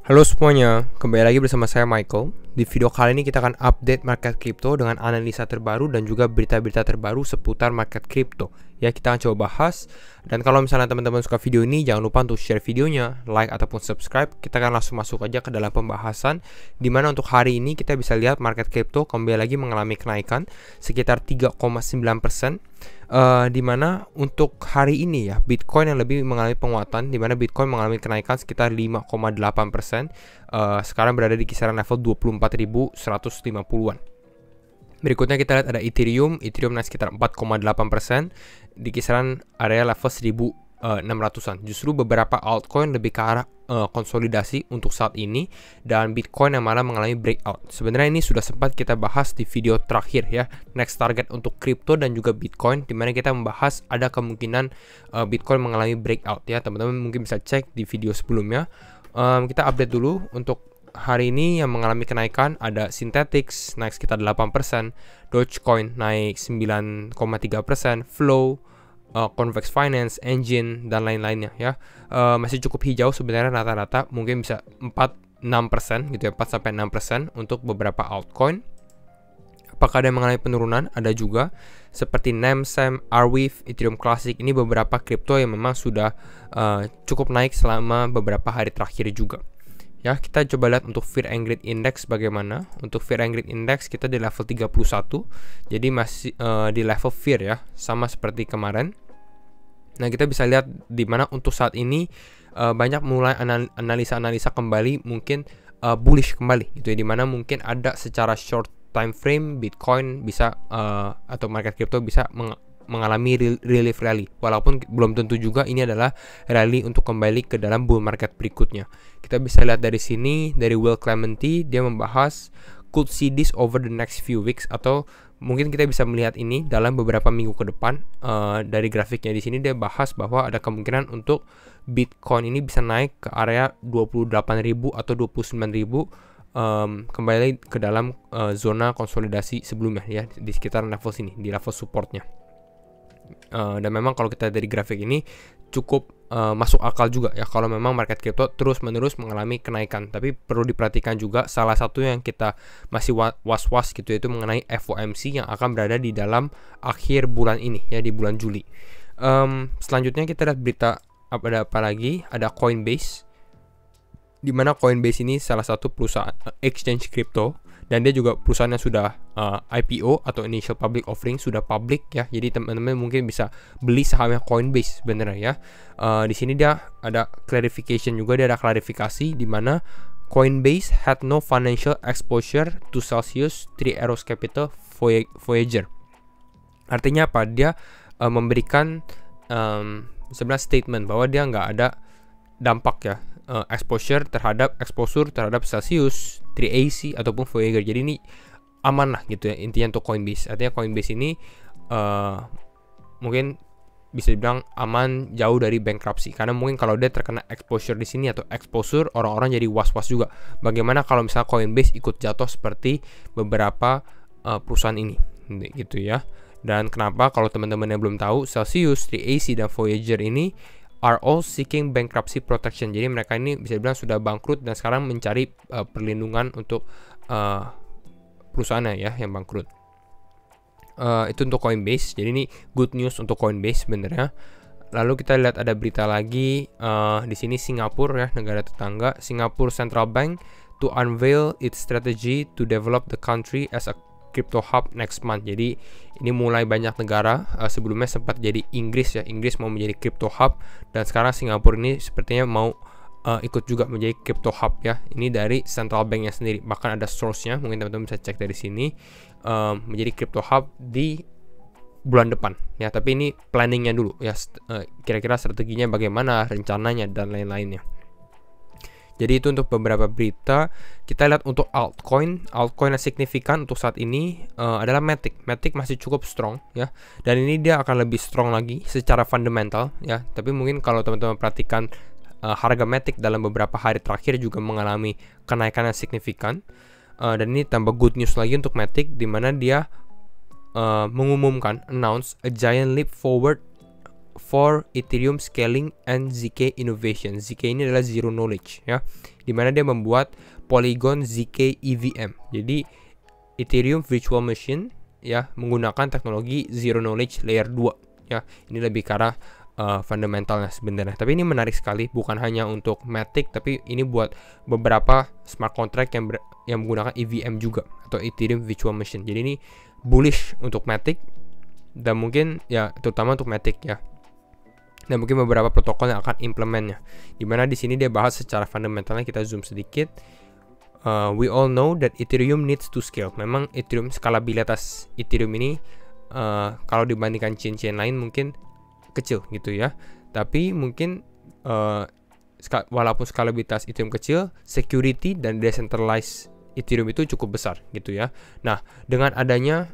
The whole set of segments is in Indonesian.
Halo semuanya, kembali lagi bersama saya Michael. Di video kali ini kita akan update market crypto dengan analisa terbaru dan juga berita-berita terbaru seputar market crypto. Ya, kita akan coba bahas. Dan kalau misalnya teman-teman suka video ini, jangan lupa untuk share videonya, like ataupun subscribe. Kita akan langsung masuk aja ke dalam pembahasan, dimana untuk hari ini kita bisa lihat market crypto kembali lagi mengalami kenaikan sekitar 3,9%. Di mana untuk hari ini ya Bitcoin yang lebih mengalami penguatan, di mana Bitcoin mengalami kenaikan sekitar 5,8%. Sekarang berada di kisaran level 24.150-an. Berikutnya kita lihat ada Ethereum naik sekitar 4,8% di kisaran area level 1.600-an. Justru beberapa altcoin lebih ke arah konsolidasi untuk saat ini, dan Bitcoin yang malah mengalami breakout. Sebenarnya ini sudah sempat kita bahas di video terakhir ya, next target untuk crypto dan juga Bitcoin, dimana kita membahas ada kemungkinan Bitcoin mengalami breakout ya. Teman-teman mungkin bisa cek di video sebelumnya. Kita update dulu untuk hari ini yang mengalami kenaikan. Ada Synthetix naik sekitar 8%, Dogecoin naik 9,3%, Flow, Convex Finance, Engine, dan lain-lainnya ya. Masih cukup hijau sebenarnya, rata-rata mungkin bisa 4-6% gitu ya, 4-6% untuk beberapa altcoin. Apakah ada yang mengalami penurunan? Ada juga, seperti NemSam, Arweave, Ethereum Classic. Ini beberapa kripto yang memang sudah cukup naik selama beberapa hari terakhir juga. Ya, kita coba lihat untuk Fear and Greed Index bagaimana. Untuk Fear and Greed Index kita di level 31. Jadi masih di level fear ya, sama seperti kemarin. Nah, kita bisa lihat di mana untuk saat ini banyak mulai analisa-analisa kembali, mungkin bullish kembali gitu ya, di mana mungkin ada secara short time frame Bitcoin bisa atau market crypto bisa mengalami relief rally, walaupun belum tentu juga ini adalah rally untuk kembali ke dalam bull market berikutnya. Kita bisa lihat dari sini, dari Will Clementi, dia membahas could see this over the next few weeks, atau mungkin kita bisa melihat ini dalam beberapa minggu ke depan. Dari grafiknya di sini dia bahas bahwa ada kemungkinan untuk Bitcoin ini bisa naik ke area 28.000 atau 29.000, kembali ke dalam zona konsolidasi sebelumnya ya, di sekitar level sini, di level supportnya. Dan memang kalau kita dari grafik ini cukup masuk akal juga ya, kalau memang market crypto terus menerus mengalami kenaikan. Tapi perlu diperhatikan juga salah satu yang kita masih was-was gitu, yaitu mengenai FOMC yang akan berada di dalam akhir bulan ini ya, di bulan Juli. Selanjutnya kita lihat berita ada apa lagi. Ada Coinbase, di mana Coinbase ini salah satu perusahaan exchange crypto, dan dia juga perusahaan yang sudah IPO atau initial public offering, sudah public ya. Jadi teman-teman mungkin bisa beli sahamnya Coinbase sebenarnya ya. Di sini dia ada clarification juga, dia ada klarifikasi di mana Coinbase had no financial exposure to Celsius, Three Arrows Capital, Voyager. Artinya apa? Dia memberikan sebenarnya statement bahwa dia nggak ada dampak ya, exposure terhadap Celsius, 3AC ataupun Voyager. Jadi ini aman lah gitu ya intinya untuk Coinbase. Artinya Coinbase ini mungkin bisa dibilang aman, jauh dari bankruptcy. Karena mungkin kalau dia terkena exposure di sini atau exposure, orang-orang jadi was-was juga. Bagaimana kalau misalnya Coinbase ikut jatuh seperti beberapa perusahaan ini gitu ya. Dan kenapa, kalau teman-teman yang belum tahu, Celsius, 3AC dan Voyager ini are all seeking bankruptcy protection. Jadi mereka ini bisa dibilang sudah bangkrut dan sekarang mencari perlindungan untuk perusahaannya ya yang bangkrut. Itu untuk Coinbase. Jadi ini good news untuk Coinbase sebenarnya. Lalu kita lihat ada berita lagi di sini, Singapura ya, negara tetangga. Singapore Central Bank to unveil its strategy to develop the country as a crypto hub next month. Jadi ini mulai banyak negara, sebelumnya sempat jadi Inggris ya, Inggris mau menjadi crypto hub, dan sekarang Singapura ini sepertinya mau ikut juga menjadi crypto hub ya. Ini dari central banknya sendiri, bahkan ada source-nya, mungkin teman-teman bisa cek dari sini, menjadi crypto hub di bulan depan ya. Tapi ini planningnya dulu ya, kira-kira strateginya bagaimana, rencananya dan lain-lainnya. Jadi itu untuk beberapa berita. Kita lihat untuk altcoin yang signifikan untuk saat ini adalah Matic. Matic masih cukup strong ya, dan ini dia akan lebih strong lagi secara fundamental ya. Tapi mungkin kalau teman-teman perhatikan harga Matic dalam beberapa hari terakhir juga mengalami kenaikan yang signifikan, dan ini tambah good news lagi untuk Matic, di mana dia mengumumkan announce a giant leap forward for Ethereum Scaling and ZK Innovation. ZK ini adalah Zero Knowledge ya, dimana dia membuat Polygon ZK EVM. Jadi Ethereum Virtual Machine ya menggunakan teknologi Zero Knowledge Layer 2 ya. Ini lebih ke arah fundamentalnya sebenarnya. Tapi ini menarik sekali, bukan hanya untuk Matic, tapi ini buat beberapa smart contract yang menggunakan EVM juga atau Ethereum Virtual Machine. Jadi ini bullish untuk Matic dan mungkin ya terutama untuk Matic ya. Dan mungkin beberapa protokol yang akan implementnya. Dimana di sini dia bahas secara fundamentalnya, kita zoom sedikit. We all know that Ethereum needs to scale. Memang Ethereum, skalabilitas Ethereum ini kalau dibandingkan chain-chain lain mungkin kecil gitu ya, tapi mungkin walaupun skalabilitas Ethereum kecil, security dan decentralized Ethereum itu cukup besar gitu ya. Nah, dengan adanya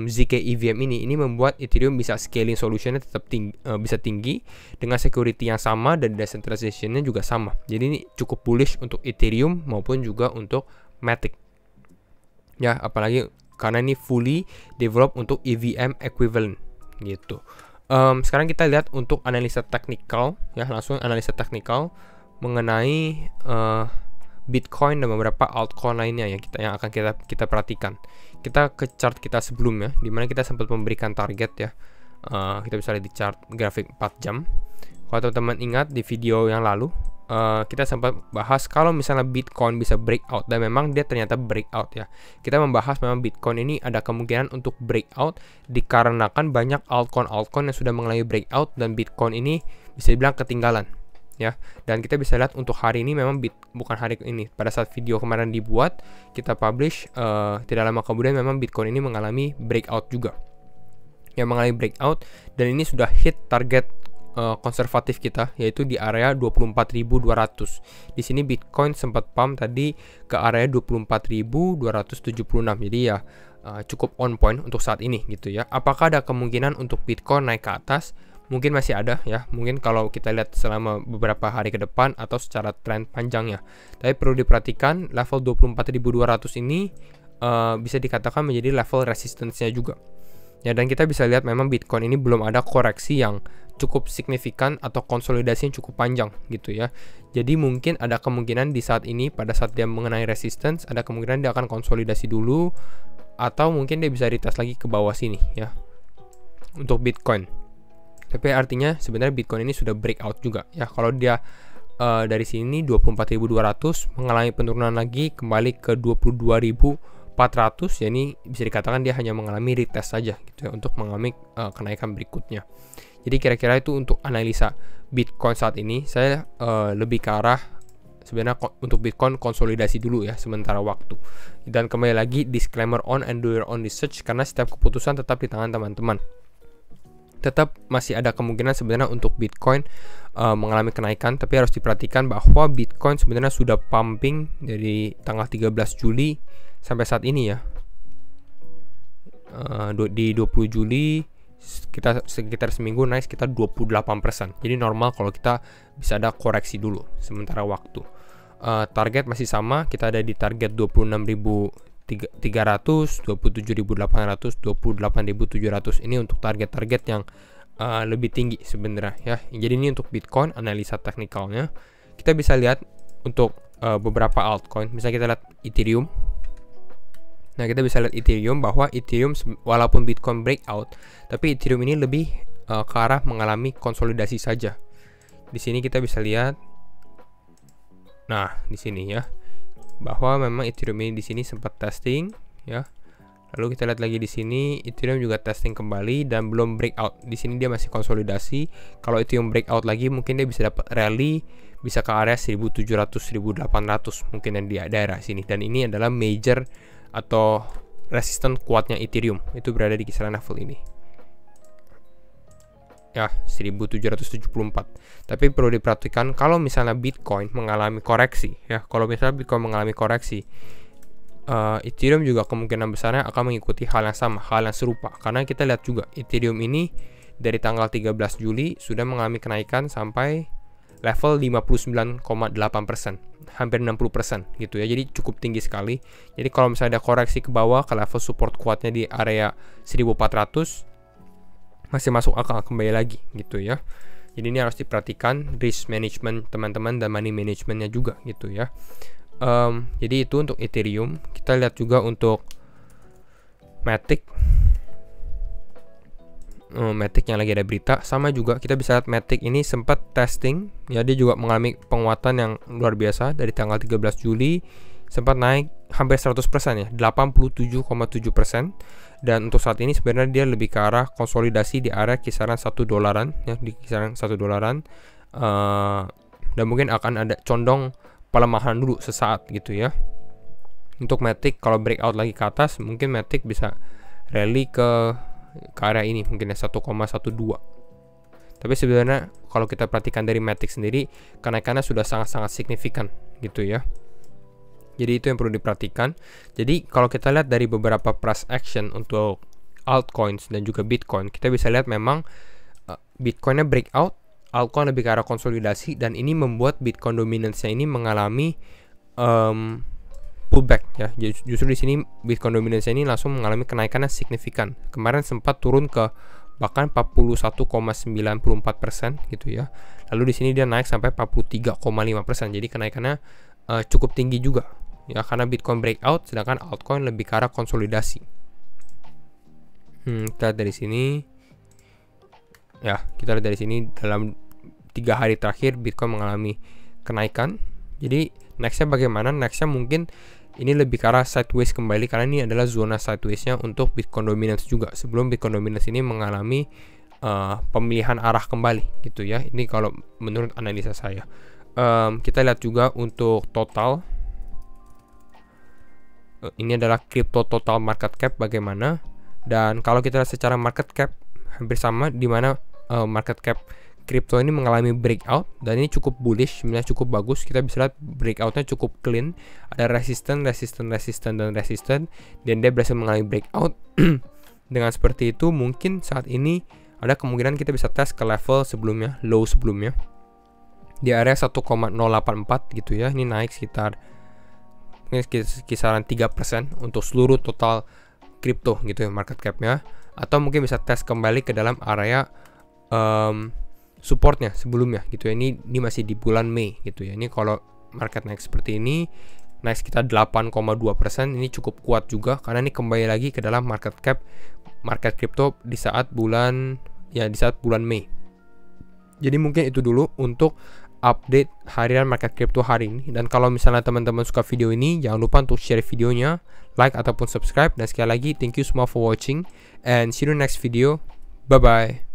ZK EVM ini membuat Ethereum bisa scaling solutionnya tetap bisa tinggi dengan security yang sama dan decentralizationnya juga sama. Jadi ini cukup bullish untuk Ethereum maupun juga untuk Matic ya, apalagi karena ini fully developed untuk EVM equivalent gitu. Sekarang kita lihat untuk analisa teknikal ya, langsung analisa teknikal mengenai Bitcoin dan beberapa altcoin lainnya yang akan kita perhatikan. Kita ke chart kita sebelumnya, dimana kita sempat memberikan target ya. Kita bisa lihat di chart grafik 4 jam. Kalau teman-teman ingat di video yang lalu, kita sempat bahas kalau misalnya Bitcoin bisa breakout, dan memang dia ternyata breakout ya. Kita membahas memang Bitcoin ini ada kemungkinan untuk breakout dikarenakan banyak altcoin yang sudah mengalami breakout dan Bitcoin ini bisa dibilang ketinggalan ya. Dan kita bisa lihat untuk hari ini memang bukan hari ini, pada saat video kemarin dibuat kita publish, tidak lama kemudian memang Bitcoin ini mengalami breakout juga. Yang mengalami breakout dan ini sudah hit target konservatif kita, yaitu di area 24.200. Di sini Bitcoin sempat pump tadi ke area 24.276. Jadi ya cukup on point untuk saat ini gitu ya. Apakah ada kemungkinan untuk Bitcoin naik ke atas? Mungkin masih ada ya. Mungkin kalau kita lihat selama beberapa hari ke depan atau secara tren panjangnya. Tapi perlu diperhatikan level 24.200 ini bisa dikatakan menjadi level resistance-nya juga. Ya, dan kita bisa lihat memang Bitcoin ini belum ada koreksi yang cukup signifikan atau konsolidasi yang cukup panjang gitu ya. Jadi mungkin ada kemungkinan di saat ini, pada saat dia mengenai resistance, ada kemungkinan dia akan konsolidasi dulu, atau mungkin dia bisa retest lagi ke bawah sini ya untuk Bitcoin. Tapi artinya sebenarnya Bitcoin ini sudah breakout juga ya. Kalau dia dari sini 24.200 mengalami penurunan lagi kembali ke 22.400, ya ini bisa dikatakan dia hanya mengalami retest saja gitu ya untuk mengalami kenaikan berikutnya. Jadi kira-kira itu untuk analisa Bitcoin saat ini. Saya lebih ke arah sebenarnya untuk Bitcoin konsolidasi dulu ya sementara waktu. Dan kembali lagi disclaimer on and do your own research, karena setiap keputusan tetap di tangan teman-teman. Tetap masih ada kemungkinan sebenarnya untuk Bitcoin mengalami kenaikan, tapi harus diperhatikan bahwa Bitcoin sebenarnya sudah pumping dari tanggal 13 Juli sampai saat ini ya. Di 20 Juli kita sekitar seminggu naik sekitar 28%. Jadi normal kalau kita bisa ada koreksi dulu sementara waktu. Target masih sama, kita ada di target 26.300, 27.800, 28.700. Ini untuk target-target yang lebih tinggi sebenarnya ya. Jadi ini untuk Bitcoin analisa teknikalnya. Kita bisa lihat untuk beberapa altcoin. Misalnya kita lihat Ethereum. Nah, kita bisa lihat Ethereum bahwa Ethereum walaupun Bitcoin breakout, tapi Ethereum ini lebih ke arah mengalami konsolidasi saja. Di sini kita bisa lihat, nah di sini ya, bahwa memang Ethereum ini di sini sempat testing ya. Lalu kita lihat lagi di sini Ethereum juga testing kembali dan belum breakout. Di sini dia masih konsolidasi. Kalau Ethereum breakout lagi mungkin dia bisa dapat rally, bisa ke area 1.700 1.800 mungkin yang di daerah sini. Dan ini adalah major atau resisten kuatnya Ethereum, itu berada di kisaran level ini ya, 1774. Tapi perlu diperhatikan kalau misalnya Bitcoin mengalami koreksi ya, kalau misalnya Bitcoin mengalami koreksi, Ethereum juga kemungkinan besarnya akan mengikuti hal yang sama, hal yang serupa, karena kita lihat juga Ethereum ini dari tanggal 13 Juli sudah mengalami kenaikan sampai level 59,8%, hampir 60% gitu ya. Jadi cukup tinggi sekali. Jadi kalau misalnya ada koreksi ke bawah ke level support kuatnya di area 1400, masih masuk akal kembali lagi gitu ya. Jadi ini harus diperhatikan risk management teman-teman dan money managementnya juga gitu ya. Jadi itu untuk Ethereum. Kita lihat juga untuk Matic. Matic yang lagi ada berita, sama juga kita bisa lihat Matic ini sempat testing ya, dia juga mengalami penguatan yang luar biasa dari tanggal 13 Juli sempat naik hampir 100% ya, 87,7%, dan untuk saat ini sebenarnya dia lebih ke arah konsolidasi di area kisaran $1 ya, di kisaran $1, dan mungkin akan ada condong pelemahan dulu sesaat gitu ya. Untuk Matic kalau breakout lagi ke atas, mungkin Matic bisa rally ke area ini mungkin ya 1,12. Tapi sebenarnya kalau kita perhatikan dari Matic sendiri, kenaikannya sudah sangat-sangat signifikan gitu ya. Jadi itu yang perlu diperhatikan. Jadi kalau kita lihat dari beberapa price action untuk altcoins dan juga Bitcoin, kita bisa lihat memang Bitcoinnya breakout, altcoin lebih ke arah konsolidasi, dan ini membuat Bitcoin dominance-nya ini mengalami pullback ya. Justru di sini Bitcoin dominance ini langsung mengalami kenaikan yang signifikan. Kemarin sempat turun ke bahkan 41,94% gitu ya. Lalu di sini dia naik sampai 43,5%. Jadi kenaikannya cukup tinggi juga ya, karena Bitcoin breakout sedangkan altcoin lebih ke arah konsolidasi. Kita lihat dari sini. Ya, kita lihat dari sini dalam 3 hari terakhir Bitcoin mengalami kenaikan. Jadi nextnya bagaimana? Nextnya mungkin ini lebih ke arah sideways kembali, karena ini adalah zona sidewaysnya untuk Bitcoin dominance juga, sebelum Bitcoin dominance ini mengalami pemilihan arah kembali gitu ya. Ini kalau menurut analisa saya. Kita lihat juga untuk total. Ini adalah crypto total market cap bagaimana, dan kalau kita lihat secara market cap hampir sama, di mana market cap crypto ini mengalami breakout, dan ini cukup bullish, sebenarnya cukup bagus. Kita bisa lihat breakoutnya cukup clean, ada resisten, dan dia berhasil mengalami breakout. Dengan seperti itu mungkin saat ini ada kemungkinan kita bisa tes ke level sebelumnya, low sebelumnya di area 1,084 gitu ya. Ini naik sekitar kisaran 3% untuk seluruh total crypto gitu ya market capnya, atau mungkin bisa tes kembali ke dalam area supportnya sebelumnya gitu ya. Ini masih di bulan Mei gitu ya. Ini kalau market naik seperti ini, naik sekitar 8,2%, ini cukup kuat juga, karena ini kembali lagi ke dalam market cap market crypto di saat bulan Mei. Jadi mungkin itu dulu untuk update harian market crypto hari ini. Dan kalau misalnya teman-teman suka video ini, jangan lupa untuk share videonya, like ataupun subscribe. Dan sekali lagi thank you semua for watching, and see you in the next video. Bye bye.